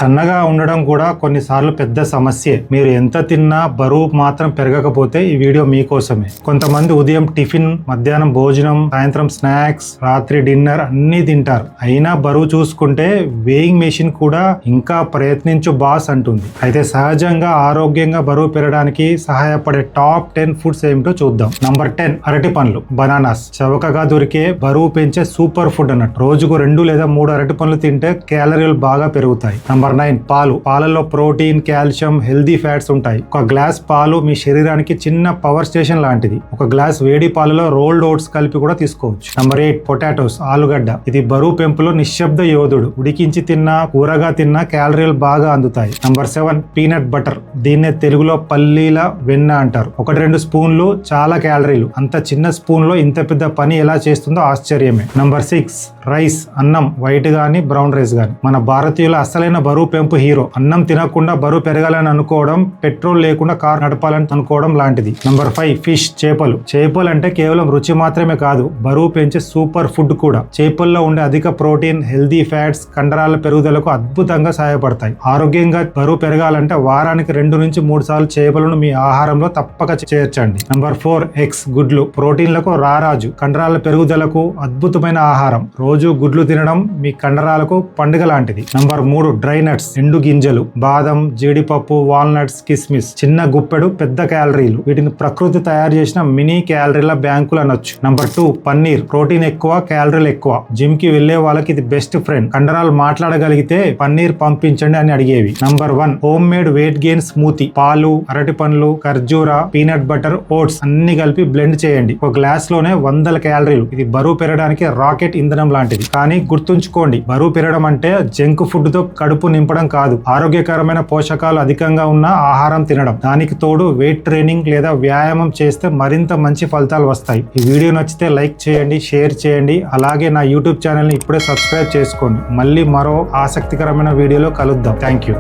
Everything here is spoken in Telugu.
సన్నగా ఉండడం కూడా కొన్నిసార్లు పెద్ద సమస్యే. మీరు ఎంత తిన్నా బరువు మాత్రం పెరగకపోతే ఈ వీడియో మీకోసమే. కొంతమంది ఉదయం టిఫిన్, మధ్యాహ్నం భోజనం, సాయంత్రం స్నాక్స్, రాత్రి డిన్నర్ అన్నీ తింటారు. అయినా బరువు చూసుకుంటే వేయింగ్ మెషిన్ కూడా ఇంకా ప్రయత్నించు బాస్ అంటుంది. అయితే సహజంగా ఆరోగ్యంగా బరువు పెరగడానికి సహాయపడే టాప్ 10 ఫుడ్స్ ఏమిటో చూద్దాం. నంబర్ 10 అరటి పండ్లు, బనానాస్. చవకగా దొరికే బరువు పెంచే సూపర్ ఫుడ్ అన్నట్టు. రోజుకు 2 లేదా 3 అరటి పండ్లు తింటే క్యాలరీలు బాగా పెరుగుతాయి. నంబర్ 9 పాలు. పాలలో ప్రోటీన్, కాల్షియం, హెల్దీ ఫ్యాట్స్ ఉంటాయి. ఒక గ్లాస్ పాలు మీ శరీరానికి చిన్న పవర్ స్టేషన్ లాంటిది. ఒక గ్లాస్ వేడి పాలలో రోల్డ్ ఓట్స్ కలిపి కూడా తీసుకోవచ్చు. నంబర్ 8 పొటాటోస్, ఆలుగడ్డ. ఇది బరువు పెంపులో నిశ్శబ్ద యోధుడు. ఉడికించి తిన్నా, కూరగా తిన్నా క్యాలరీలు బాగా అందుతాయి. Number 7 peanut butter. దీన్నే తెలుగులో పల్లీల వెన్న అంటారు. 1-2 స్పూన్లు చాలా క్యాలరీలు. అంత చిన్న స్పూన్ లో ఇంత పెద్ద పని ఎలా చేస్తుందో ఆశ్చర్యమే. నంబర్ 6 రైస్, అన్నం. వైట్ గాని బ్రౌన్ రైస్ గాని. మన భారతీయుల అసలైన బరువు పెంపు హీరో. అన్నం తినకుండా బరువు పెరగాలని అనుకోవడం పెట్రోల్ లేకుండా కారు నడపాలని అనుకోవడం లాంటిది. నంబర్ 5 ఫిష్, చేపలు. చేపలు అంటే కేవలం రుచి మాత్రమే కాదు, బరువు పెంచే సూపర్ ఫుడ్ కూడా. చేపల్లో ఉండే అధిక ప్రోటీన్, హెల్దీ ఫ్యాట్స్ కండరాల పెరుగుదలకు అద్భుతంగా సహాయపడతాయి. ఆరోగ్యంగా బరువు పెరగాలంటే వారానికి 2 నుంచి 3 సార్లు చేపలను మీ ఆహారంలో తప్పక చేర్చండి. నంబర్ 4 ఎగ్స్, గుడ్లు. ప్రోటీన్లకు రారాజు, కండరాల పెరుగుదలకు అద్భుతమైన ఆహారం. రోజు గుడ్లు తినడం మీ కండరాలకు పండుగ లాంటిది. నంబర్ 3 డ్రై నట్స్, ఎండు గింజలు. బాదం, జీడిపప్పు, వాల్నట్స్, కిస్మిస్. చిన్న గుప్పెడు పెద్ద క్యాలరీలు. వీటిని ప్రకృతి తయారు చేసిన మినీ క్యాలరీల బ్యాంకులు అనొచ్చు. నంబర్ 2 పన్నీర్. ప్రోటీన్ ఎక్కువ, క్యాలరీలు ఎక్కువ. జిమ్ కి వెళ్లే వాళ్ళకి ఇది బెస్ట్ ఫ్రెండ్. కండరాలు మాట్లాడగలిగితే పన్నీర్ పంపించండి అని అడిగేవి. Number 1 home made weight gain smoothie. పాలు, అరటి పండ్లు, ఖర్జూరా, పీనట్ బటర్, ఓట్స్ అన్ని కలిపి బ్లెండ్ చేయండి. ఒక గ్లాస్ లోనే 100 క్యాలరీలు. ఇది బరువు పెరగడానికి రాకెట్ ఇంధనం లాంటిది. కానీ గుర్తుంచుకోండి, బరువు పెరగడం అంటే జంక్ ఫుడ్ తో కడుపు నింపడం కాదు. ఆరోగ్యకరమైన పోషకాలు అధికంగా ఉన్న ఆహారం తినడం. దానికి తోడు వెయిట్ ట్రైనింగ్ లేదా వ్యాయామం చేస్తే మరింత మంచి ఫలితాలు వస్తాయి. ఈ వీడియో నచ్చితే లైక్ చేయండి, షేర్ చేయండి. అలాగే నా యూట్యూబ్ ఛానల్ ని ఇప్పుడే సబ్స్క్రైబ్ చేసుకోండి. మళ్ళీ మరో ఆసక్తికరమైన వీడియోలో కలుద్దాం. Thank you.